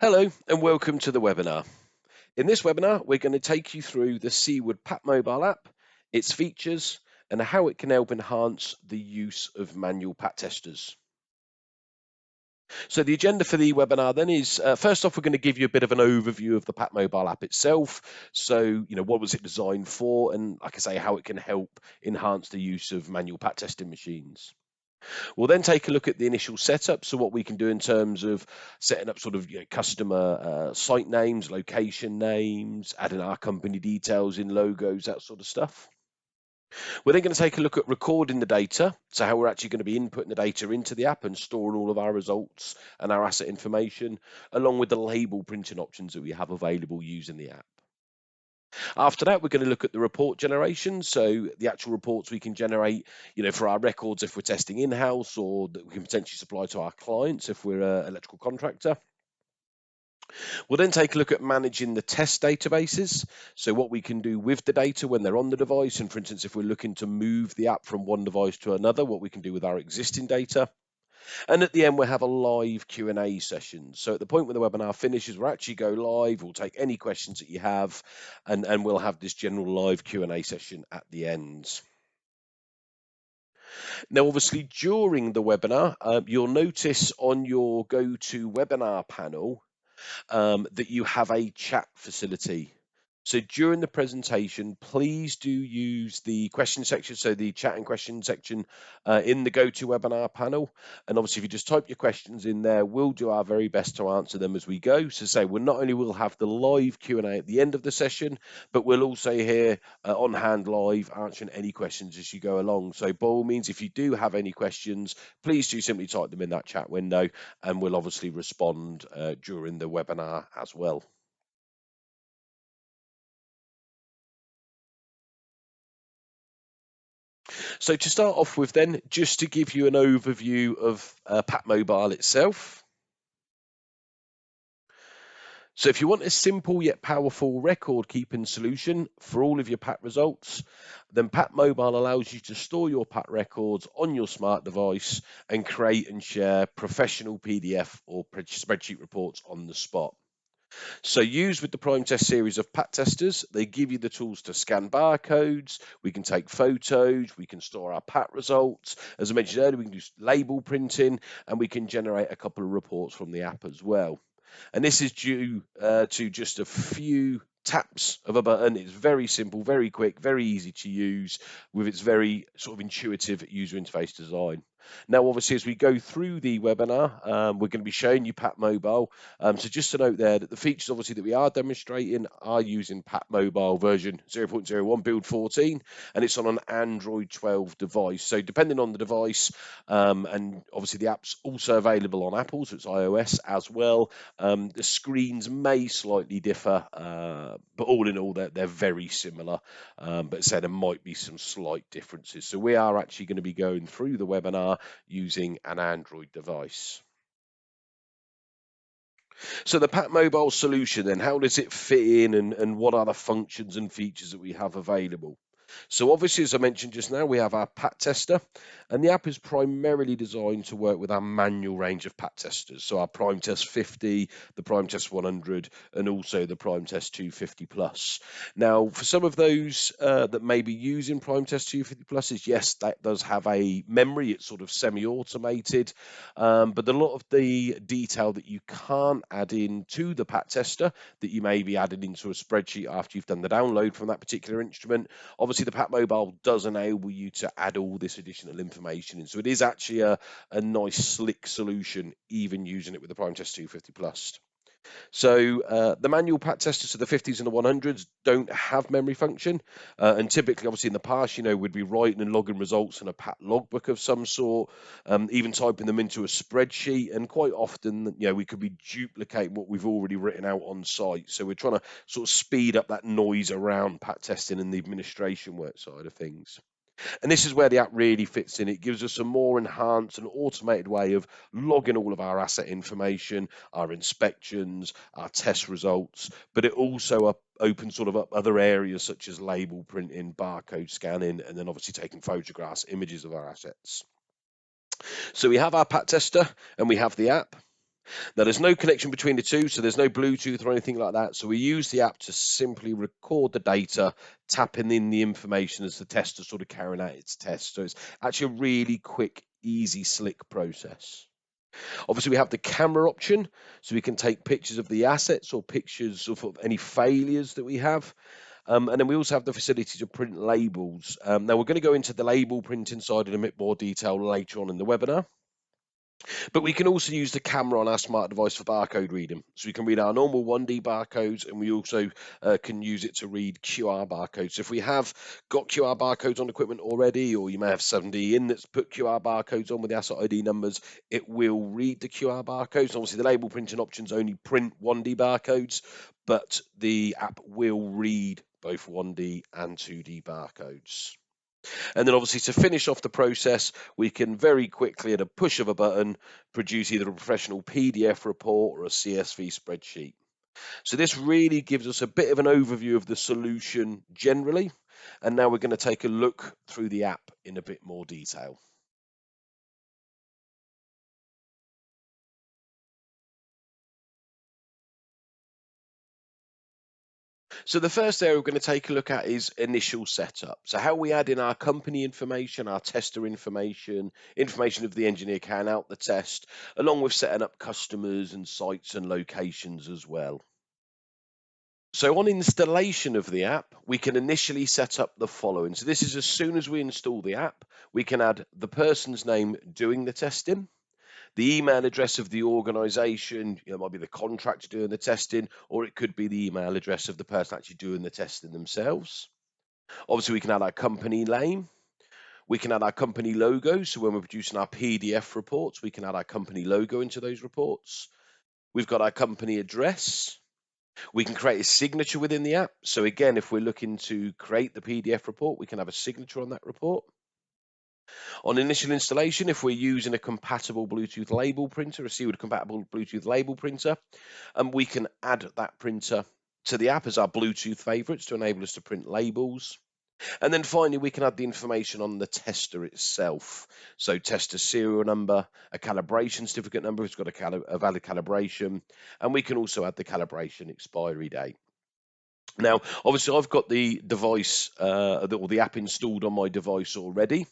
Hello and welcome to the webinar. In this webinar, we're going to take you through the Seaward PATMobile app, its features, and how it can help enhance the use of manual PAT testers. So the agenda for the webinar then is, first off, we're going to give you a bit of an overview of the PATMobile app itself. So, what was it designed for? And like I say, how it can help enhance the use of manual PAT testing machines. We'll then take a look at the initial setup, so what we can do in terms of setting up sort of customer site names, location names, adding our company details in logos, that sort of stuff. We're then going to take a look at recording the data, so how we're actually going to be inputting the data into the app and storing all of our results and our asset information, along with the label printing options that we have available using the app. After that, we're going to look at the report generation. So the actual reports we can generate, for our records if we're testing in-house, or that we can potentially supply to our clients if we're an electrical contractor. We'll then take a look at managing the test databases. So what we can do with the data when they're on the device, and for instance, if we're looking to move the app from one device to another, what we can do with our existing data. And at the end, we'll have a live Q&A session. So at the point when the webinar finishes, we'll actually go live. We'll take any questions that you have, and we'll have this general live Q&A session at the end. Now, obviously, during the webinar, you'll notice on your GoToWebinar panel that you have a chat facility. So during the presentation, please do use the question section, so the chat and question section in the GoToWebinar panel. And obviously, if you just type your questions in there, we'll do our very best to answer them as we go. So say we'll not only will have the live Q&A at the end of the session, but we'll also here on hand live answering any questions as you go along. So by all means, if you do have any questions, please do simply type them in that chat window, and we'll obviously respond during the webinar as well. So to start off with then, just to give you an overview of PATMobile itself. So if you want a simple yet powerful record keeping solution for all of your PAT results, then PATMobile allows you to store your PAT records on your smart device and create and share professional PDF or spreadsheet reports on the spot. So used with the Prime Test series of PAT testers, they give you the tools to scan barcodes, we can take photos, we can store our PAT results. As I mentioned earlier, we can do label printing, and we can generate a couple of reports from the app as well. And this is due to just a few taps of a button. It's very simple, very quick, very easy to use with its very sort of intuitive user interface design. Now, obviously, as we go through the webinar, we're going to be showing you PATMobile. So just to note there that the features, obviously, that we are demonstrating are using PATMobile version 0.01 build 14, and it's on an Android 12 device. So depending on the device, and obviously the app's also available on Apple, so it's iOS as well. The screens may slightly differ, but all in all, they're very similar. But there might be some slight differences. So we are actually going to be going through the webinar using an Android device. So the PATMobile solution, then, how does it fit in, and what are the functions and features that we have available? So obviously, as I mentioned just now, we have our PAT tester, and the app is primarily designed to work with our manual range of PAT testers. So our Prime Test 50, the Prime Test 100, and also the Prime Test 250 Plus. Now, for some of those that may be using Prime Test 250 Pluses, yes, that does have a memory. It's sort of semi-automated, but a lot of the detail that you can't add in to the PAT tester that you may be adding into a spreadsheet after you've done the download from that particular instrument, obviously the PATMobile does enable you to add all this additional information in. So it is actually a nice slick solution, even using it with the Prime Test 250 Plus. So the manual PAT testers, so the 50s and the 100s, don't have memory function. And typically, obviously, in the past, we'd be writing and logging results in a PAT logbook of some sort, even typing them into a spreadsheet. And quite often, we could be duplicating what we've already written out on site. So we're trying to sort of speed up that noise around PAT testing and the administration work side of things. And this is where the app really fits in. It gives us a more enhanced and automated way of logging all of our asset information, our inspections, our test results, but it also opens sort of up other areas such as label printing, barcode scanning, and then obviously taking photographs, images of our assets. So we have our PAT tester and we have the app. Now, there's no connection between the two, so there's no Bluetooth or anything like that. So we use the app to simply record the data, tapping in the information as the tester sort of carrying out its test. So it's actually a really quick, easy, slick process. Obviously, we have the camera option, so we can take pictures of the assets or pictures of any failures that we have. And then we also have the facility to print labels. Now, we're going to go into the label printing side in a bit more detail later on in the webinar. But we can also use the camera on our smart device for barcode reading. So we can read our normal 1D barcodes, and we also can use it to read QR barcodes. So if we have got QR barcodes on equipment already, or you may have 7D in that's put QR barcodes on with the asset ID numbers, it will read the QR barcodes. Obviously, the label printing options only print 1D barcodes, but the app will read both 1D and 2D barcodes. And then obviously to finish off the process, we can very quickly at a push of a button produce either a professional PDF report or a CSV spreadsheet. So this really gives us a bit of an overview of the solution generally. And now we're going to take a look through the app in a bit more detail. So the first area we're going to take a look at is initial setup. So how we add in our company information, our tester information, information of the engineer carrying out the test, along with setting up customers and sites and locations as well. So on installation of the app, we can initially set up the following. So this is as soon as we install the app, we can add the person's name doing the testing, the email address of the organization, it might be the contractor doing the testing, or it could be the email address of the person actually doing the testing themselves. Obviously, we can add our company name. We can add our company logo. So when we're producing our PDF reports, we can add our company logo into those reports. We've got our company address. We can create a signature within the app. So again, if we're looking to create the PDF report, we can have a signature on that report. On initial installation, if we're using a compatible Bluetooth label printer, a Seaward compatible Bluetooth label printer, we can add that printer to the app as our Bluetooth favorites to enable us to print labels. And then finally, we can add the information on the tester itself. So tester serial number, a calibration certificate number, it's got a valid calibration, and we can also add the calibration expiry date. Now, obviously, I've got the device or the app installed on my device already.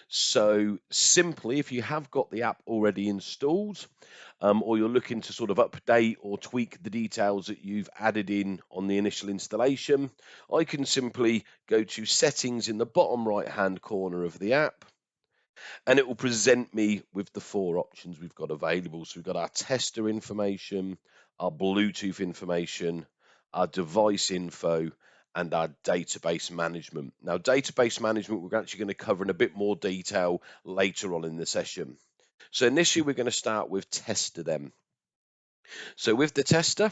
So simply, if you have got the app already installed, or you're looking to sort of update or tweak the details that you've added in on the initial installation, I can simply go to settings in the bottom right hand corner of the app, and it will present me with the four options we've got available. So we've got our tester information, our Bluetooth information, our device info, and our database management. Now, database management, we're actually going to cover in a bit more detail later on in the session. So initially, we're going to start with tester then. So with the tester,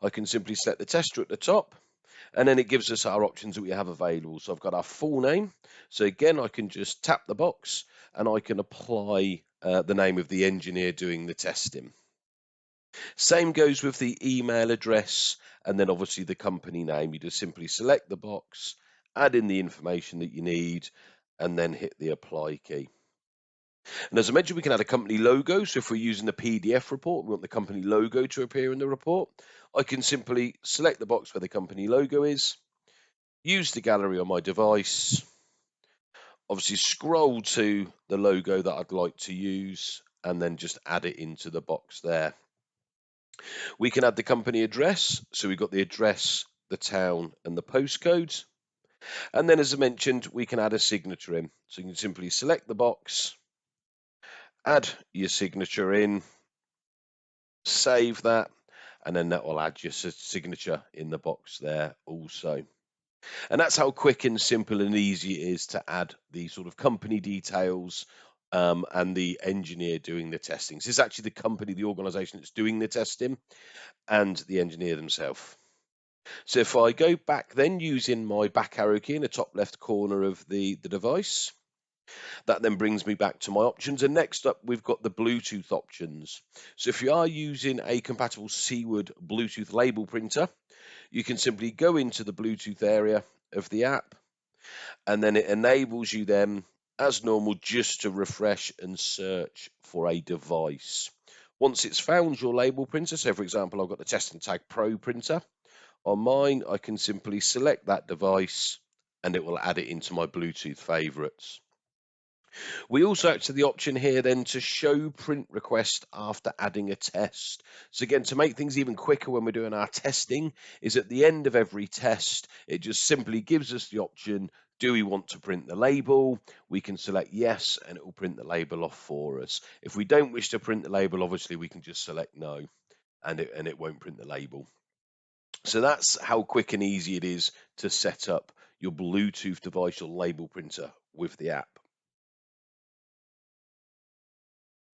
I can simply set the tester at the top, and then it gives us our options that we have available. So I've got our full name. So again, I can just tap the box and I can apply the name of the engineer doing the testing. Same goes with the email address and then obviously the company name. You just simply select the box, add in the information that you need, and then hit the apply key. And as I mentioned, we can add a company logo. So if we're using the PDF report, we want the company logo to appear in the report. I can simply select the box where the company logo is, use the gallery on my device, obviously scroll to the logo that I'd like to use, and then just add it into the box there. We can add the company address. So we've got the address, the town, and the postcode. And then, as I mentioned, we can add a signature in. So you can simply select the box, add your signature in, save that, and then that will add your signature in the box there also. And that's how quick and simple and easy it is to add the sort of company details and the engineer doing the testing. So it's actually the company, the organization that's doing the testing, and the engineer themselves. So if I go back then using my back arrow key in the top left corner of the device, that then brings me back to my options. And next up, we've got the Bluetooth options. So if you are using a compatible Seaward Bluetooth label printer, you can simply go into the Bluetooth area of the app, and then it enables you then, as normal, just to refresh and search for a device. Once it's found your label printer, so for example, I've got the Test and Tag Pro printer on mine, I can simply select that device and it will add it into my Bluetooth favorites. We also have the option here then to show print request after adding a test. So again, to make things even quicker when we're doing our testing, is at the end of every test, it just simply gives us the option, do we want to print the label? We can select yes, and it will print the label off for us. If we don't wish to print the label, obviously we can just select no, and it won't print the label. So that's how quick and easy it is to set up your Bluetooth device, your label printer with the app.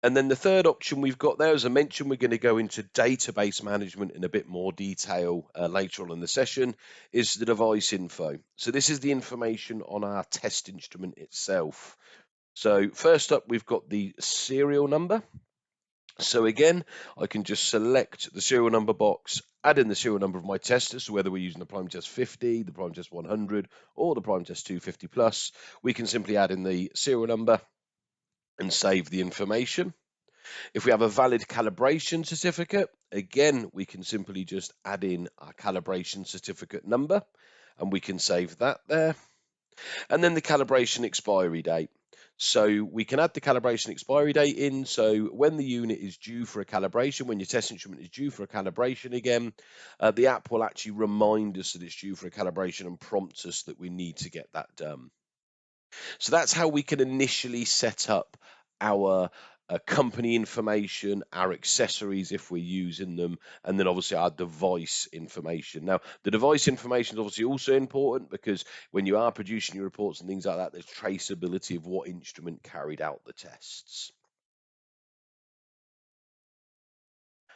And then the third option we've got there, as I mentioned, we're going to go into database management in a bit more detail later on in the session, is the device info. So this is the information on our test instrument itself. So first up, we've got the serial number. So again, I can just select the serial number box, add in the serial number of my tester, so whether we're using the Prime Test 50, the Prime Test 100, or the Prime Test 250 Plus, we can simply add in the serial number and save the information. If we have a valid calibration certificate, again, we can simply just add in our calibration certificate number and we can save that there. And then the calibration expiry date. So we can add the calibration expiry date in. So when the unit is due for a calibration, when your test instrument is due for a calibration again, the app will actually remind us that it's due for a calibration and prompt us that we need to get that done. So that's how we can initially set up our company information, our accessories if we're using them, and then obviously our device information. Now, the device information is obviously also important because when you are producing your reports and things like that, there's traceability of what instrument carried out the tests.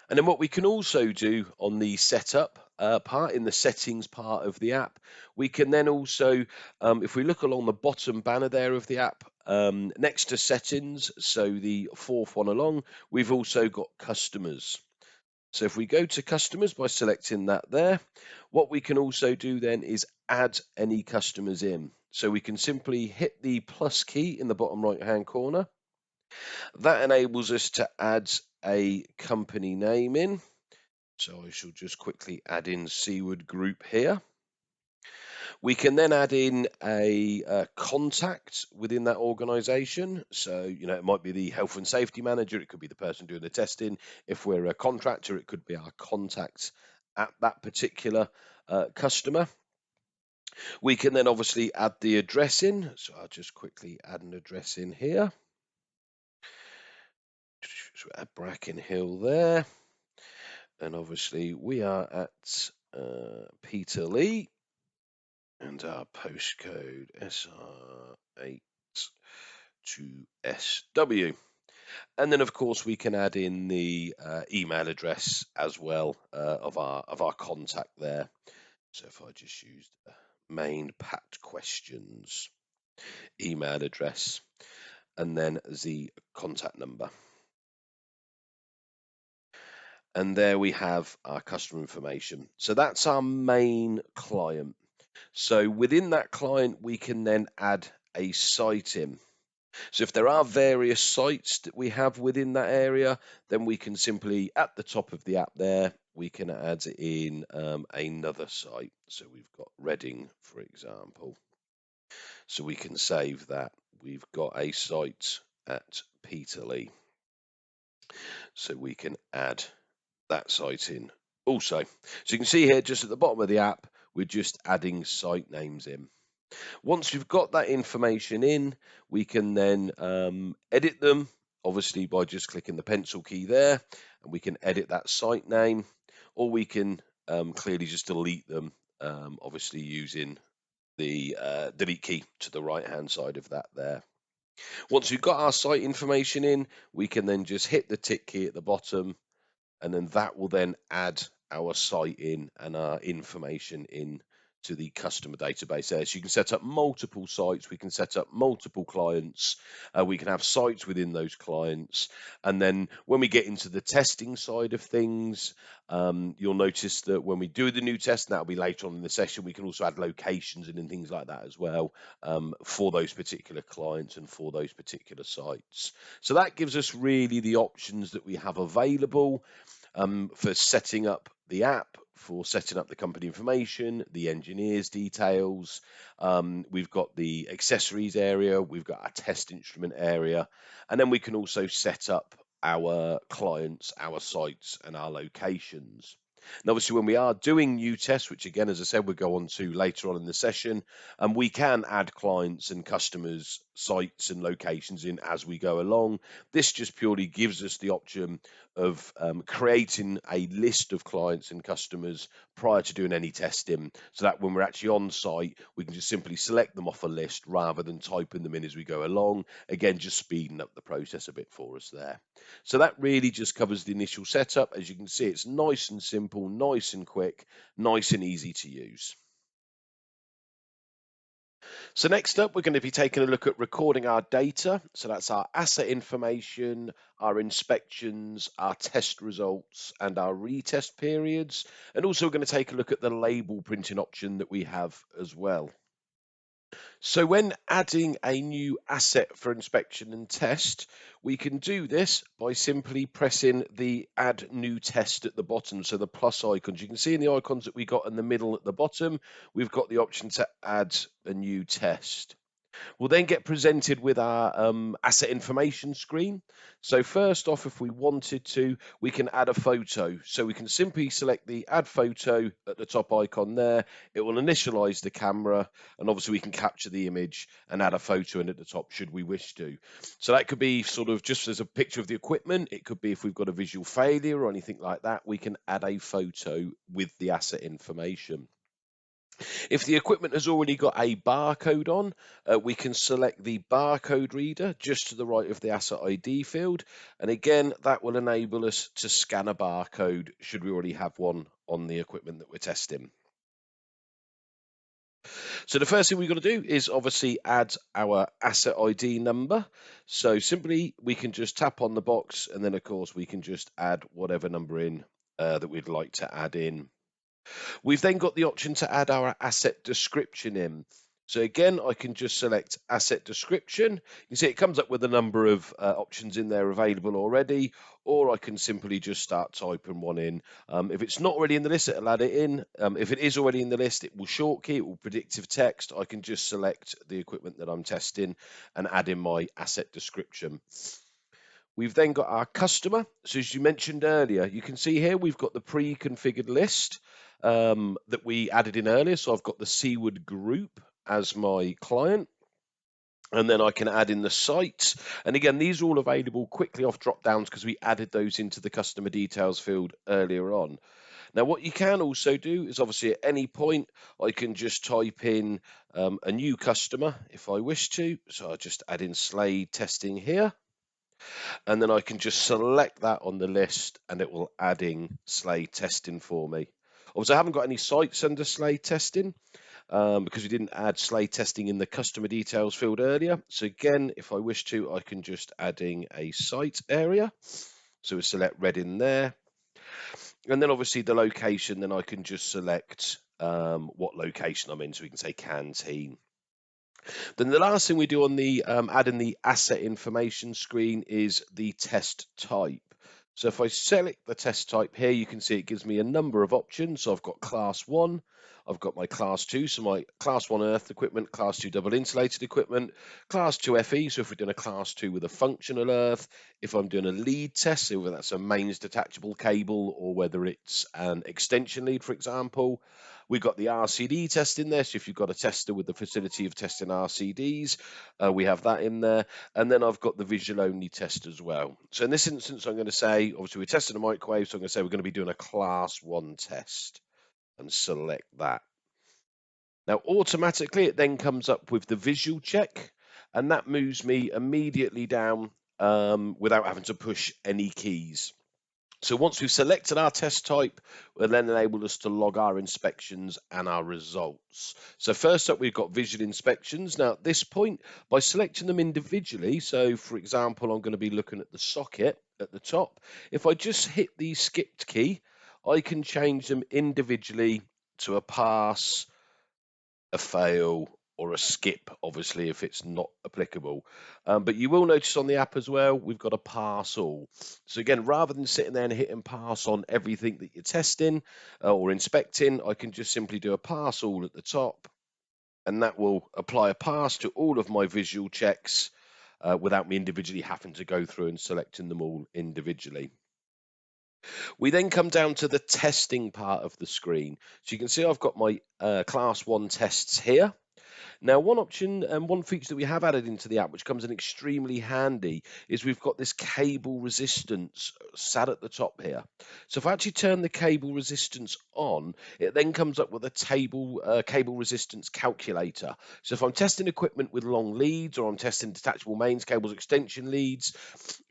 And then what we can also do on the setup part, in the settings part of the app, we can then also, if we look along the bottom banner there of the app, next to settings, so the fourth one along, we've also got customers. So if we go to customers by selecting that there, what we can also do then is add any customers in. So we can simply hit the plus key in the bottom right hand corner. That enables us to add a company name in. So I shall just quickly add in Seaward Group here. We can then add in a contact within that organization. So, it might be the health and safety manager. It could be the person doing the testing. If we're a contractor, it could be our contact at that particular customer. We can then obviously add the address in. So I'll just quickly add an address in here. So add Bracken Hill there. And obviously we are at Peterlee. And our postcode SR8 2SW. And then, of course, we can add in the email address as well of our contact there. So if I just use the main PAT questions email address and then the contact number. And there we have our customer information. So that's our main client. So within that client, we can then add a site in. So if there are various sites that we have within that area, then we can simply, at the top of the app there, we can add in another site. So we've got Reading, for example. So we can save that. We've got a site at Peterlee. So we can add that site in also. So you can see here, just at the bottom of the app, we're just adding site names in. Once we've got that information in, we can then edit them, obviously by just clicking the pencil key there, and we can edit that site name, or we can clearly just delete them, obviously using the delete key to the right-hand side of that there. Once we've got our site information in, we can then just hit the tick key at the bottom, and then that will then add our site in and our information in to the customer database there. So you can set up multiple sites, we can set up multiple clients, we can have sites within those clients. And then when we get into the testing side of things, you'll notice that when we do the new test, and that'll be later on in the session, we can also add locations and things like that as well, for those particular clients and for those particular sites. So that gives us really the options that we have available for setting up the app, for setting up the company information, the engineers' details. We've got the accessories area, we've got our test instrument area, and then we can also set up our clients, our sites, and our locations. And obviously, when we are doing new tests, which again, as I said, we'll go on to later on in the session, we can add clients and customers, sites, and locations in as we go along. This just purely gives us the option of creating a list of clients and customers prior to doing any testing, so that when we're actually on site, we can just simply select them off a list rather than typing them in as we go along. Again, just speeding up the process a bit for us there. So that really just covers the initial setup. As you can see, it's nice and simple, nice and quick, nice and easy to use. So next up, we're going to be taking a look at recording our data. So that's our asset information, our inspections, our test results, and our retest periods. And also we're going to take a look at the label printing option that we have as well. So when adding a new asset for inspection and test, we can do this by simply pressing the add new test at the bottom. So the plus icons, you can see in the icons that we got in the middle at the bottom, we've got the option to add a new test. We'll then get presented with our asset information screen. So first off, if we wanted to, we can add a photo. So we can simply select the add photo at the top icon there. It will initialize the camera, and obviously we can capture the image and add a photo in at the top should we wish to. So that could be sort of just as a picture of the equipment. It could be if we've got a visual failure or anything like that, we can add a photo with the asset information. If the equipment has already got a barcode on, we can select the barcode reader just to the right of the asset ID field. And again, that will enable us to scan a barcode should we already have one on the equipment that we're testing. So the first thing we've got to do is obviously add our asset ID number. So simply we can just tap on the box, and then of course we can just add whatever number in that we'd like to add in. We've then got the option to add our asset description in. So again, I can just select asset description. You see it comes up with a number of options in there available already, or I can simply just start typing one in. If it's not already in the list, it'll add it in. If it is already in the list, it will shortkey, it will predictive text. I can just select the equipment that I'm testing and add in my asset description. We've then got our customer. So as you mentioned earlier, you can see here we've got the pre-configured list that we added in earlier. So I've got the Seaward group as my client. And then I can add in the site. And again, these are all available quickly off drop downs because we added those into the customer details field earlier on. Now, what you can also do is obviously at any point, I can just type in a new customer if I wish to. So I'll just add in Slade testing here. And then I can just select that on the list and it will add in Slade testing for me. Obviously, I haven't got any sites under Slade testing because we didn't add Slade testing in the customer details field earlier. So again, if I wish to, I can just add in a site area. So we select red in there. And then obviously the location, then I can just select what location I'm in. So we can say canteen. Then the last thing we do on the adding the asset information screen is the test type. So if I select the test type here, you can see it gives me a number of options. So I've got class 1, I've got my class 2, so my class 1 earth equipment, class 2 double insulated equipment, class 2 FE, so if we're doing a class 2 with a functional earth, if I'm doing a lead test, so whether that's a mains detachable cable or whether it's an extension lead, for example. We've got the RCD test in there, so if you've got a tester with the facility of testing RCDs, we have that in there. And then I've got the visual only test as well. So in this instance, I'm going to say, obviously we're testing a microwave, so I'm going to say we're going to be doing a class 1 test and select that. Now, automatically, it then comes up with the visual check, and that moves me immediately down without having to push any keys. So once we've selected our test type, we'll then enable us to log our inspections and our results. So first up, we've got visual inspections. Now at this point, by selecting them individually, so for example, I'm going to be looking at the socket at the top. If I just hit the skipped key, I can change them individually to a pass, a fail, or a skip, obviously, if it's not applicable. But you will notice on the app as well, we've got a pass all. So again, rather than sitting there and hitting pass on everything that you're testing or inspecting, I can just simply do a pass all at the top, and that will apply a pass to all of my visual checks without me individually having to go through and selecting them all individually. We then come down to the testing part of the screen. So you can see I've got my class 1 tests here. Now, one option and one feature that we have added into the app, which comes in extremely handy, is we've got this cable resistance sat at the top here. So if I actually turn the cable resistance on, it then comes up with a cable resistance calculator. So if I'm testing equipment with long leads, or I'm testing detachable mains cables extension leads,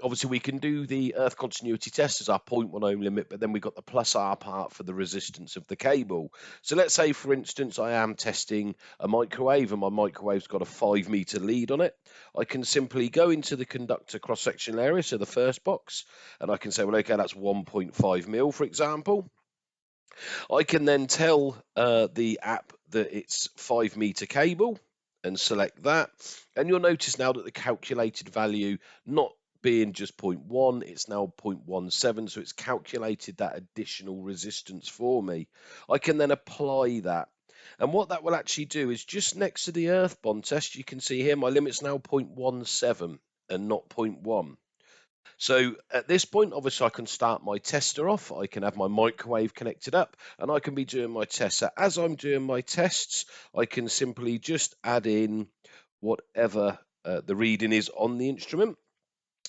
obviously we can do the earth continuity test as our 0.1 ohm limit, but then we've got the plus R part for the resistance of the cable. So let's say, for instance, I am testing a microwave and my microwave's got a 5 meter lead on it. I can simply go into the conductor cross-sectional area, so the first box, and I can say, well, okay, that's 1.5 mil, for example. I can then tell the app that it's 5 meter cable and select that. And you'll notice now that the calculated value, not being just 0.1, it's now 0.17. So it's calculated that additional resistance for me. I can then apply that. And what that will actually do is just next to the earth bond test, you can see here my limit's now 0.17 and not 0.1. So at this point, obviously, I can start my tester off. I can have my microwave connected up, and I can be doing my tests. So as I'm doing my tests, I can simply just add in whatever the reading is on the instrument.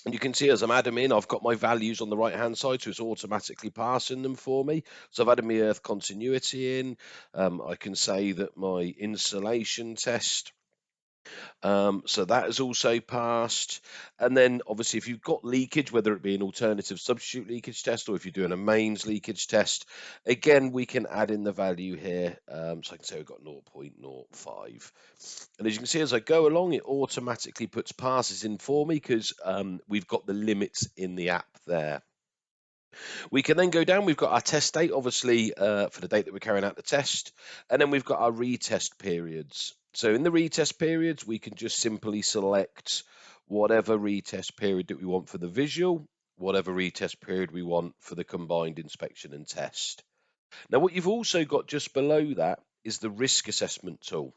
And you can see as I'm adding in, I've got my values on the right-hand side, so it's automatically passing them for me. So I've added my earth continuity in. I can say that my insulation test, so that has also passed. And then obviously if you've got leakage, whether it be an alternative substitute leakage test or if you're doing a mains leakage test, again, we can add in the value here. So I can say we've got 0.05. And as you can see, as I go along, it automatically puts passes in for me because we've got the limits in the app there. We can then go down. We've got our test date, obviously, for the date that we're carrying out the test. And then we've got our retest periods. So in the retest periods, we can just simply select whatever retest period that we want for the visual, whatever retest period we want for the combined inspection and test. Now, what you've also got just below that is the risk assessment tool.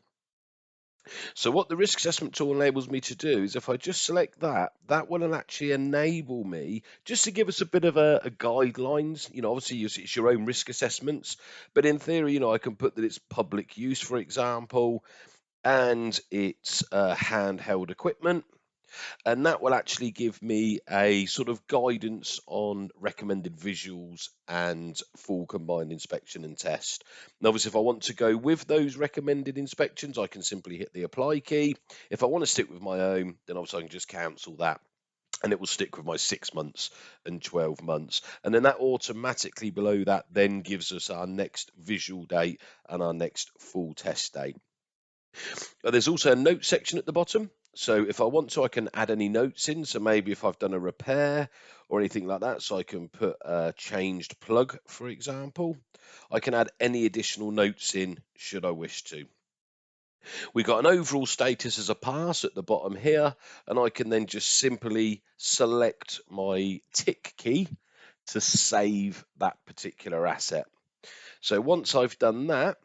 So what the risk assessment tool enables me to do is if I just select that, that will actually enable me just to give us a bit of a guidelines. Obviously it's your own risk assessments, but in theory, I can put that it's public use, for example, and it's handheld equipment. And that will actually give me a sort of guidance on recommended visuals and full combined inspection and test. And obviously, if I want to go with those recommended inspections, I can simply hit the apply key. If I want to stick with my own, then obviously I can just cancel that. And it will stick with my 6 months and 12 months. And then that automatically below that then gives us our next visual date and our next full test date. There's also a note section at the bottom. So if I want to, I can add any notes in. So maybe if I've done a repair or anything like that, so I can put a changed plug, for example. I can add any additional notes in should I wish to. We've got an overall status as a pass at the bottom here, and I can then just simply select my tick key to save that particular asset. So once I've done that,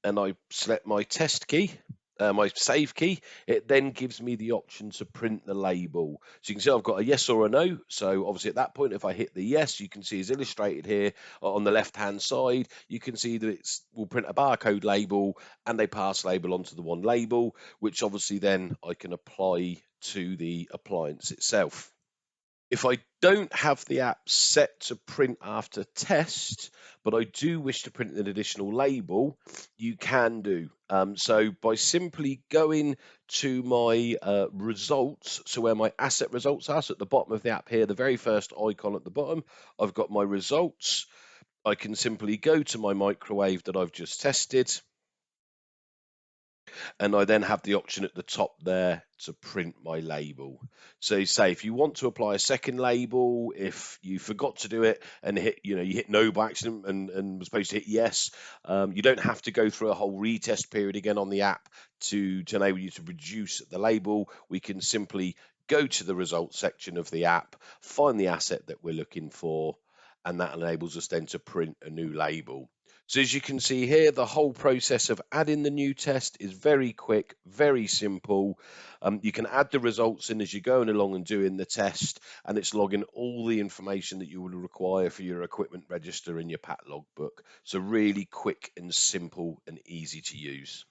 and I select my test key, my save key, it then gives me the option to print the label. So you can see I've got a yes or a no. So obviously at that point, if I hit the yes, you can see it's illustrated here on the left-hand side. You can see that will print a barcode label and a pass label onto the one label, which obviously then I can apply to the appliance itself. If I don't have the app set to print after test, but I do wish to print an additional label, you can do. So by simply going to my results, so where my asset results are, so at the bottom of the app here, the very first icon at the bottom, I've got my results. I can simply go to my microwave that I've just tested, and I then have the option at the top there to print my label. So say if you want to apply a second label, if you forgot to do it and you hit no by accident and was supposed to hit yes, you don't have to go through a whole retest period again on the app to enable you to produce the label. We can simply go to the results section of the app, find the asset that we're looking for, and that enables us then to print a new label. So as you can see here, the whole process of adding the new test is very quick, very simple. You can add the results in as you're going along and doing the test, and it's logging all the information that you would require for your equipment register in your PAT logbook. So really quick and simple and easy to use.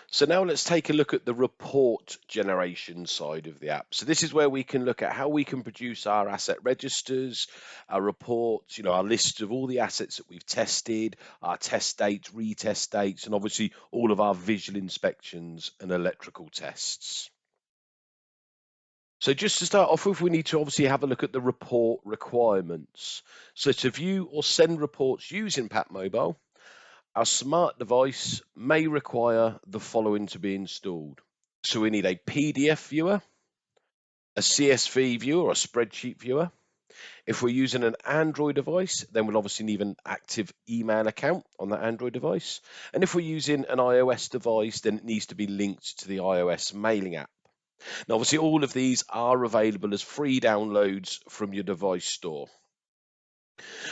So now let's take a look at the report generation side of the app. So this is where we can look at how we can produce our asset registers, our reports, our list of all the assets that we've tested, our test dates, retest dates, and obviously all of our visual inspections and electrical tests. So just to start off with, we need to obviously have a look at the report requirements. So to view or send reports using PATMobile, our smart device may require the following to be installed. So we need a PDF viewer, a CSV viewer or a spreadsheet viewer. If we're using an Android device, then we'll obviously need an active email account on that Android device. And if we're using an iOS device, then it needs to be linked to the iOS mailing app. Now, obviously, all of these are available as free downloads from your device store.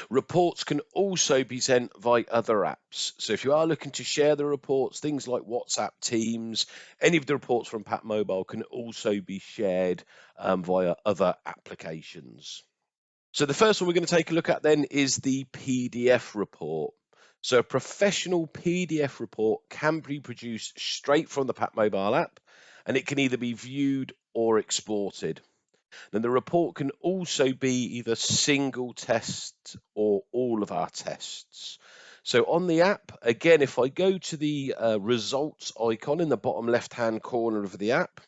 Reports can also be sent via other apps. So if you are looking to share the reports, things like WhatsApp, Teams, any of the reports from PATMobile can also be shared via other applications. So the first one we're going to take a look at then is the PDF report. So a professional PDF report can be produced straight from the PATMobile app, and it can either be viewed or exported. Then the report can also be either single test or all of our tests. So on the app, again, if I go to the results icon in the bottom left-hand corner of the app,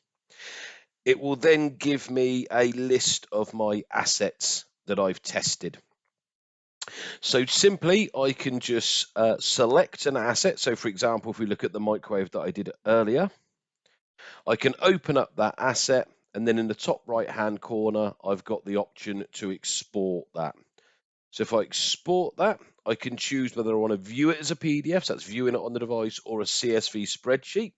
it will then give me a list of my assets that I've tested. So simply, I can just select an asset. So for example, if we look at the microwave that I did earlier, I can open up that asset, and then in the top right hand corner, I've got the option to export that. So if I export that, I can choose whether I want to view it as a PDF, so that's viewing it on the device, or a CSV spreadsheet.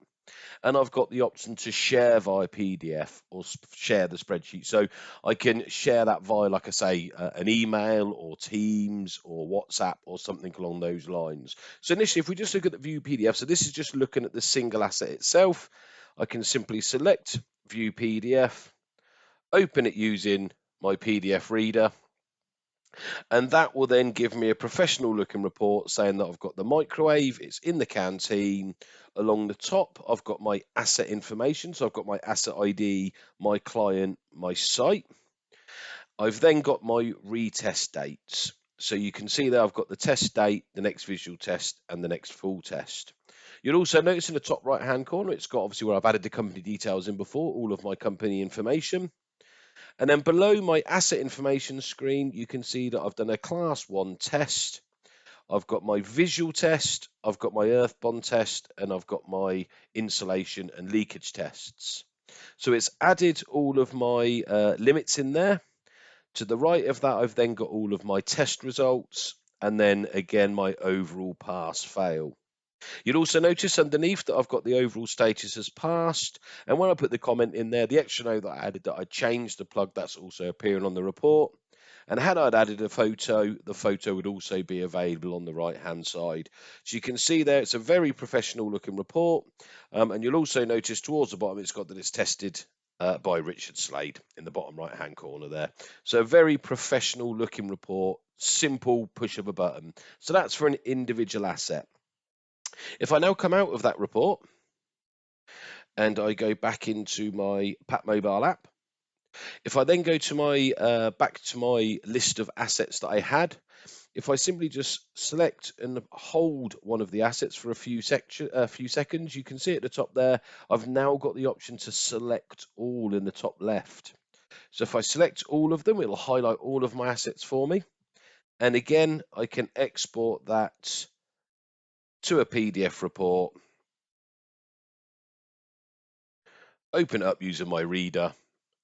And I've got the option to share via PDF or share the spreadsheet. So I can share that via, like I say, an email or Teams or WhatsApp or something along those lines. So initially, if we just look at the view PDF, so this is just looking at the single asset itself. I can simply select view PDF, open it using my PDF reader, and that will then give me a professional looking report saying that I've got the microwave, it's in the canteen. Along the top, I've got my asset information. So I've got my asset ID, my client, my site. I've then got my retest dates. So you can see there I've got the test date, the next visual test, and the next full test. You'll also notice in the top right hand corner, it's got obviously where I've added the company details in before, all of my company information. And then below my asset information screen, you can see that I've done a class 1 test. I've got my visual test, I've got my earth bond test, and I've got my insulation and leakage tests. So it's added all of my limits in there. To the right of that, I've then got all of my test results, and then again, my overall pass fail. You'll also notice underneath that I've got the overall status as passed. And when I put the comment in there, the extra note that I added that I changed the plug, that's also appearing on the report. And had I added a photo, the photo would also be available on the right-hand side. So you can see there, it's a very professional looking report. And you'll also notice towards the bottom, it's got that it's tested by Richard Slade in the bottom right-hand corner there. So a very professional looking report, simple push of a button. So that's for an individual asset. If I now come out of that report and I go back into my PATMobile app, if I then go to my back to my list of assets that I had, if I simply just select and hold one of the assets for a few seconds, you can see at the top there, I've now got the option to select all in the top left. So if I select all of them, it'll highlight all of my assets for me. And again, I can export that to a PDF report, open it up using my reader,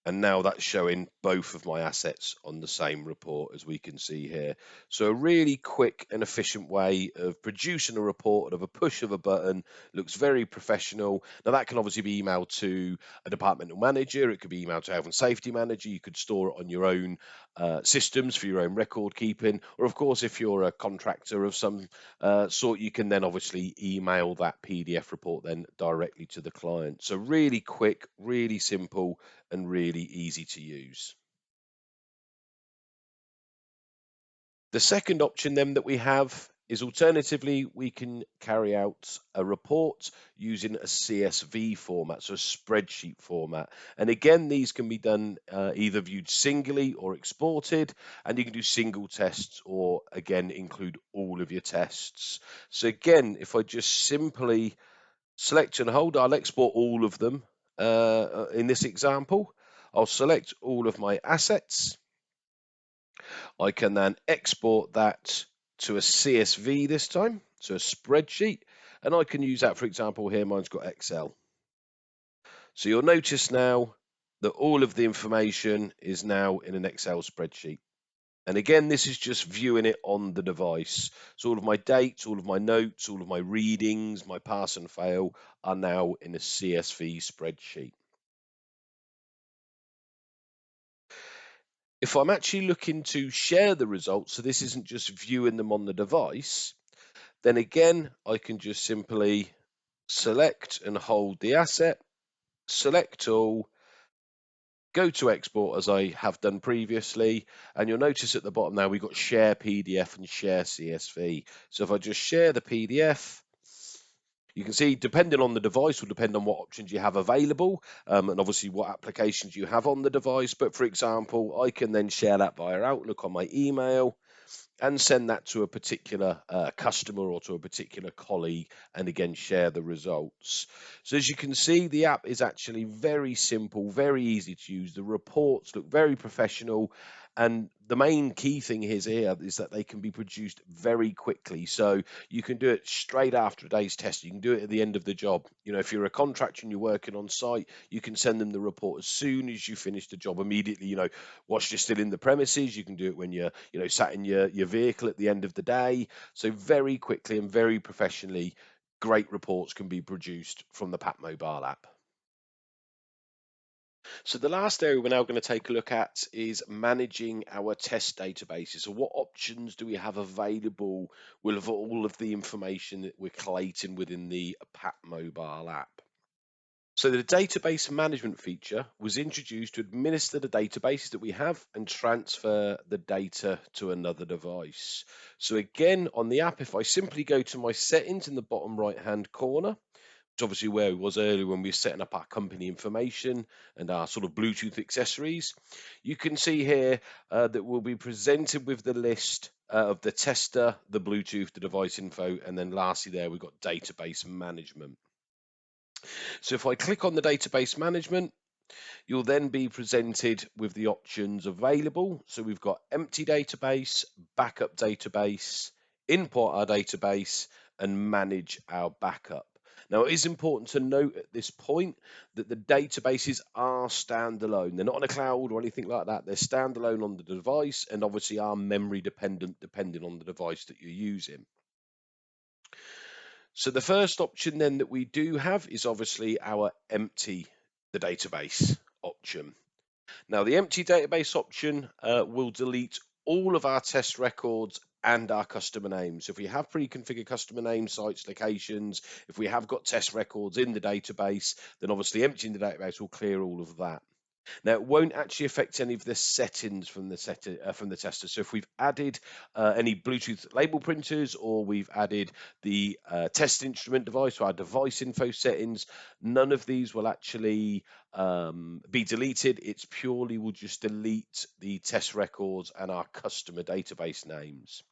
and now that's showing both of my assets on the same report, as we can see here. So a really quick and efficient way of producing a report of a push of a button. Looks very professional. Now that can obviously be emailed to a departmental manager, it could be emailed to a health and safety manager, you could store it on your own systems for your own record keeping, or of course if you're a contractor of some sort, you can then obviously email that PDF report then directly to the client. So really quick, really simple, and really easy to use. The second option then that we have is, alternatively, we can carry out a report using a CSV format, so a spreadsheet format. And again, these can be done either viewed singly or exported, and you can do single tests or again include all of your tests. So again, if I just simply select and hold, I'll export all of them. In this example, I'll select all of my assets. I can then export that to a CSV this time, so a spreadsheet, and I can use that, for example, here, mine's got Excel. So you'll notice now that all of the information is now in an Excel spreadsheet. And again, this is just viewing it on the device. So all of my dates, all of my notes, all of my readings, my pass and fail are now in a CSV spreadsheet. If I'm actually looking to share the results, so this isn't just viewing them on the device, then again, I can just simply select and hold the asset, select all, go to export as I have done previously, and you'll notice at the bottom now we've got share PDF and share CSV. So if I just share the PDF, you can see, depending on the device, will depend on what options you have available, and obviously what applications you have on the device. But for example, I can then share that via Outlook on my email and send that to a particular customer or to a particular colleague, and again share the results. So as you can see, the app is actually very simple, very easy to use. The reports look very professional, and the main key thing here is that they can be produced very quickly. So you can do it straight after a day's test. You can do it at the end of the job. You know, if you're a contractor and you're working on site, you can send them the report as soon as you finish the job immediately. You know, whilst you're still in the premises, you can do it when you're, you know, sat in your vehicle at the end of the day. So very quickly and very professionally, great reports can be produced from the PATMobile app. So the last area we're now going to take a look at is managing our test databases. So what options do we have available with all of the information that we're collating within the PATMobile app? So the database management feature was introduced to administer the databases that we have and transfer the data to another device. So again, on the app, if I simply go to my settings in the bottom right hand corner, which obviously where it was earlier when we were setting up our company information and our sort of Bluetooth accessories, you can see here that we'll be presented with the list of the tester, the Bluetooth, the device info, and then lastly there we've got database management. So if I click on the database management, you'll then be presented with the options available. So we've got empty database, backup database, import our database, and manage our backup. Now, it is important to note at this point that the databases are standalone. They're not on a cloud or anything like that. They're standalone on the device and obviously are memory dependent depending on the device that you're using. So the first option then that we do have is obviously our empty the database option. Now the empty database option will delete all of our test records and our customer names. So if we have pre-configured customer names, sites, locations, if we have got test records in the database, then obviously emptying the database will clear all of that. Now, it won't actually affect any of the settings from the tester. So if we've added any Bluetooth label printers, or we've added the test instrument device to our device info settings, none of these will actually be deleted. It's purely will just delete the test records and our customer database names.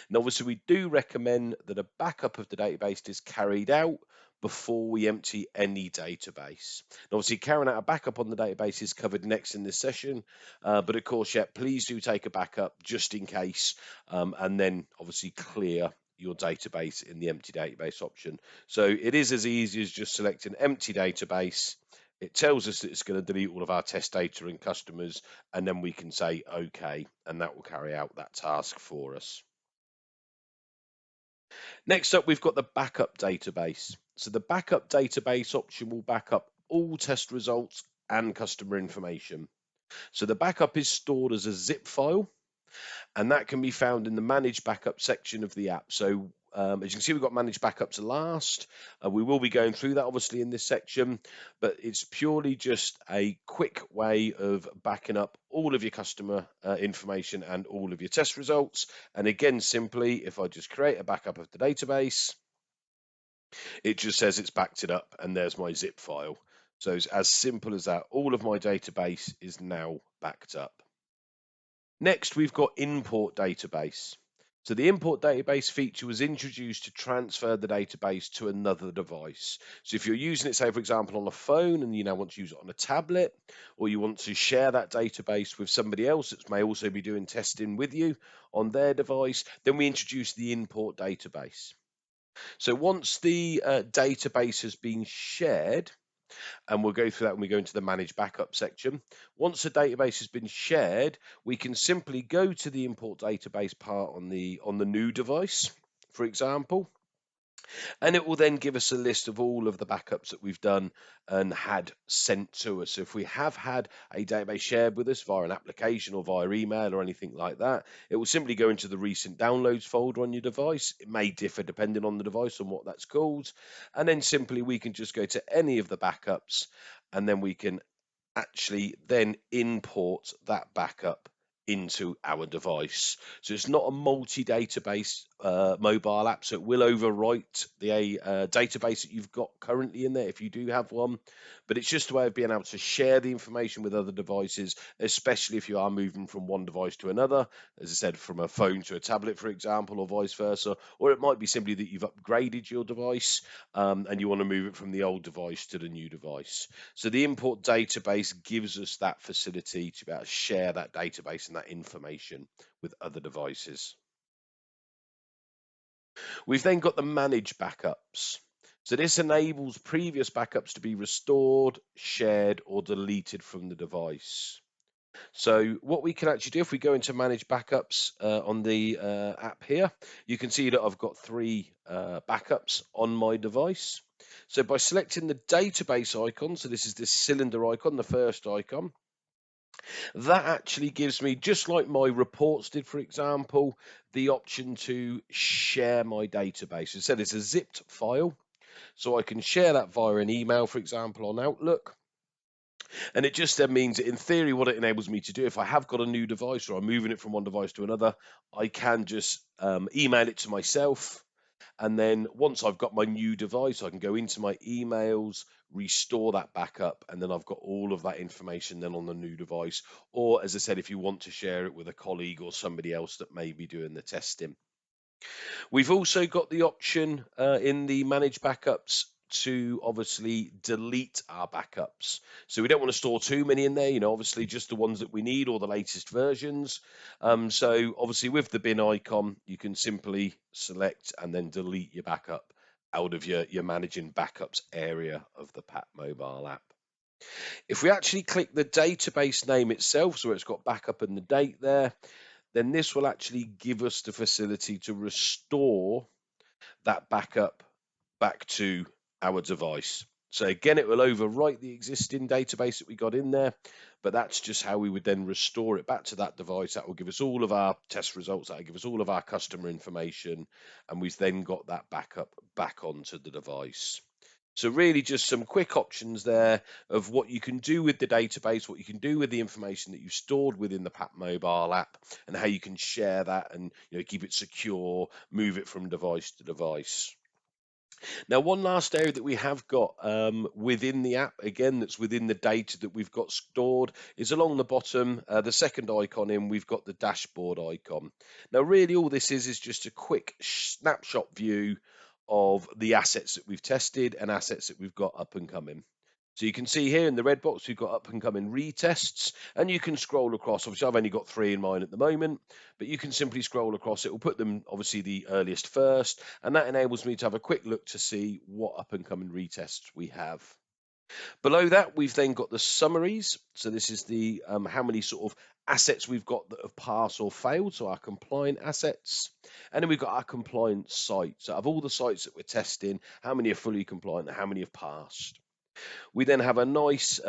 And obviously, we do recommend that a backup of the database is carried out before we empty any database. And obviously, carrying out a backup on the database is covered next in this session. But of course, yeah, please do take a backup just in case, and then obviously clear your database in the empty database option. So it is as easy as just selecting empty database. It tells us that it's going to delete all of our test data and customers, and then we can say OK, and that will carry out that task for us. Next up, we've got the backup database. So the backup database option will back up all test results and customer information. So the backup is stored as a zip file, and that can be found in the Manage Backup section of the app. So as you can see, we've got Manage Backups last. We will be going through that obviously in this section, but it's purely just a quick way of backing up all of your customer information and all of your test results. And again, simply, if I just create a backup of the database, it just says it's backed it up, and there's my zip file. So it's as simple as that. All of my database is now backed up. Next, we've got import database. So the import database feature was introduced to transfer the database to another device. So if you're using it, say, for example, on a phone, and you now want to use it on a tablet, or you want to share that database with somebody else that may also be doing testing with you on their device, then we introduce the import database. So once the database has been shared, and we'll go through that when we go into the Manage Backup section. Once the database has been shared, we can simply go to the import database part on the new device, for example, and it will then give us a list of all of the backups that we've done and had sent to us. So if we have had a database shared with us via an application or via email or anything like that, it will simply go into the recent downloads folder on your device. It may differ depending on the device and what that's called. And then simply we can just go to any of the backups, and then we can actually then import that backup into our device. So it's not a multi-database mobile app, so it will overwrite the database that you've got currently in there if you do have one, but it's just a way of being able to share the information with other devices, especially if you are moving from one device to another, as I said, from a phone to a tablet, for example, or vice versa. Or it might be simply that you've upgraded your device and you want to move it from the old device to the new device. So the import database gives us that facility to be able to share that database and that information with other devices. We've then got the manage backups. So this enables previous backups to be restored, shared, or deleted from the device. So what we can actually do, if we go into manage backups on the app here, you can see that I've got 3 backups on my device. So by selecting the database icon, so this is this cylinder icon, the first icon, that actually gives me, just like my reports did, for example, the option to share my database. Instead, it's a zipped file, so I can share that via an email, for example, on Outlook. And it just then means that, in theory, what it enables me to do, if I have got a new device or I'm moving it from one device to another, I can just email it to myself. And then once I've got my new device, I can go into my emails, restore that backup, and then I've got all of that information then on the new device. Or, as I said, if you want to share it with a colleague or somebody else that may be doing the testing. We've also got the option in the Manage Backups to obviously delete our backups. So we don't want to store too many in there, obviously just the ones that we need or the latest versions. So obviously with the bin icon, you can simply select and then delete your backup out of your managing backups area of the PATMobile app. If we actually click the database name itself, so it's got backup and the date there, then this will actually give us the facility to restore that backup back to our device. So again, it will overwrite the existing database that we got in there, but that's just how we would then restore it back to that device. That will give us all of our test results, that will give us all of our customer information, and we've then got that backup back onto the device. So really just some quick options there of what you can do with the database, what you can do with the information that you've stored within the PATMobile app, and how you can share that and keep it secure, move it from device to device. Now, one last area that we have got within the app, again, that's within the data that we've got stored, is along the bottom, the second icon in, we've got the dashboard icon. Now, really, all this is just a quick snapshot view of the assets that we've tested and assets that we've got up and coming. So you can see here in the red box, we've got up and coming retests, and you can scroll across. Obviously, I've only got 3 in mine at the moment, but you can simply scroll across. It will put them, obviously, the earliest first, and that enables me to have a quick look to see what up and coming retests we have. Below that, we've then got the summaries. So this is the how many sort of assets we've got that have passed or failed, so our compliant assets. And then we've got our compliant sites. So of all the sites that we're testing, how many are fully compliant and how many have passed. We then have a nice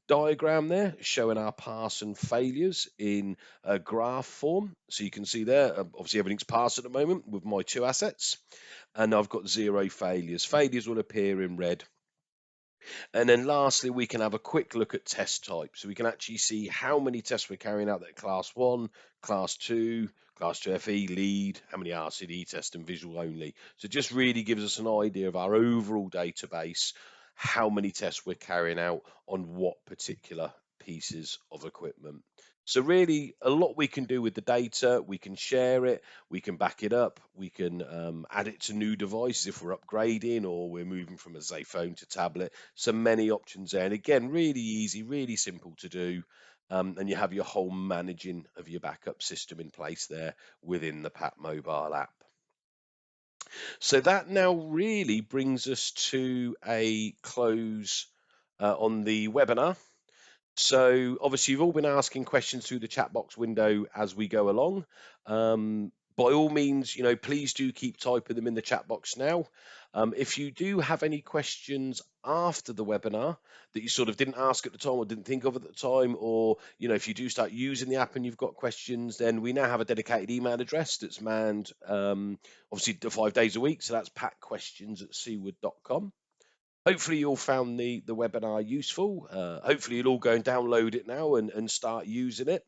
diagram there showing our pass and failures in a graph form. So you can see there, obviously everything's passed at the moment with my 2 assets, and I've got 0 failures. Failures will appear in red. And then lastly, we can have a quick look at test type. So we can actually see how many tests we're carrying out that are class 1, class 2, class 2 FE, lead, how many RCD test and visual only. So it just really gives us an idea of our overall database, how many tests we're carrying out on what particular pieces of equipment. So really a lot we can do with the data. We can share it, we can back it up, we can add it to new devices if we're upgrading or we're moving from a say phone to tablet. So many options there, and again, really easy, really simple to do. And you have your whole managing of your backup system in place there within the PATMobile app. So that now really brings us to a close on the webinar. So obviously you've all been asking questions through the chat box window as we go along. By all means, please do keep typing them in the chat box now. If you do have any questions after the webinar that you sort of didn't ask at the time or didn't think of at the time, or if you do start using the app and you've got questions, then we now have a dedicated email address that's manned obviously 5 days a week. So that's patquestions@seaward.com. Hopefully you all found the webinar useful. Hopefully you'll all go and download it now and start using it.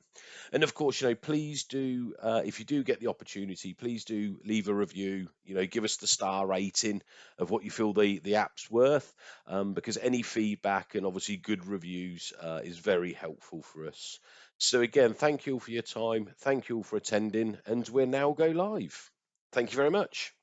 And of course, please do, if you do get the opportunity, please do leave a review. Give us the star rating of what you feel the app's worth, because any feedback and obviously good reviews is very helpful for us. So again, thank you all for your time. Thank you all for attending, and we'll now go live. Thank you very much.